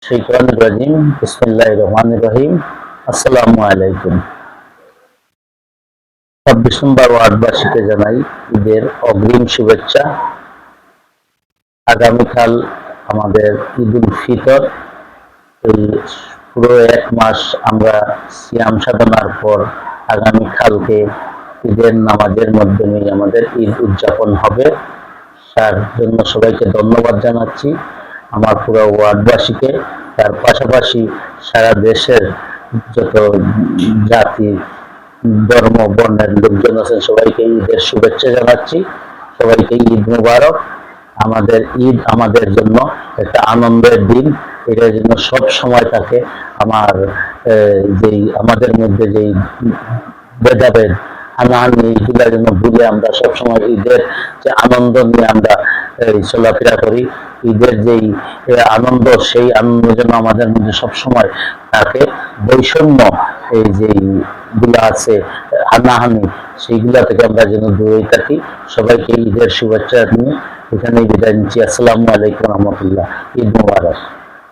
শাইতানির রাজিম। বিসমিল্লাহির রহমানির রহিম। আসসালামু আলাইকুম। 26 নম্বর ওয়ার্ডবাসীকে জানাই ঈদের অগ্রিম শুভেচ্ছা। আগামীকাল আমাদের ঈদ উল ফিতর। এই পুরো এক মাস আমরা সিয়াম সাধনার পর আগামীকালকে ঈদের নামাজের মাধ্যমে আমাদের ঈদ উদযাপন হবে। তার জন্য সবাইকে ধন্যবাদ জানাচ্ছি, আমার পুরো ওয়ার্ডবাসীকে। তার পাশাপাশি সারা দেশের যত জাতি ধর্ম বর্ণের লোকজন আছেন সবাইকে ঈদের শুভেচ্ছা জানাচ্ছি। সবাইকে ঈদ মুবারক। আমাদের ঈদ আমাদের জন্য একটা আনন্দের দিন, এটার জন্য সব সময় থাকে। আমার যেই আমাদের মধ্যে যেই ভেদাভেদ হানাহানি এইগুলোর জন্য ভুলে আমরা সবসময় ঈদের যে আনন্দ নিয়ে আমরা চলাফেরা করি। ঈদের যেই আনন্দ, সেই আনন্দ যেন আমাদের মধ্যে সবসময় থাকে। বৈষম্য এই যেই গুলা আছে হানাহানি, সেইগুলা থেকে আমরা যেন দূরে থাকি। সবাইকে ঈদের শুভেচ্ছা নিয়ে এখানেই বিদায় নিচ্ছি। আসসালামু আলাইকুম রহমতুল্লাহ। ঈদ মুবারক।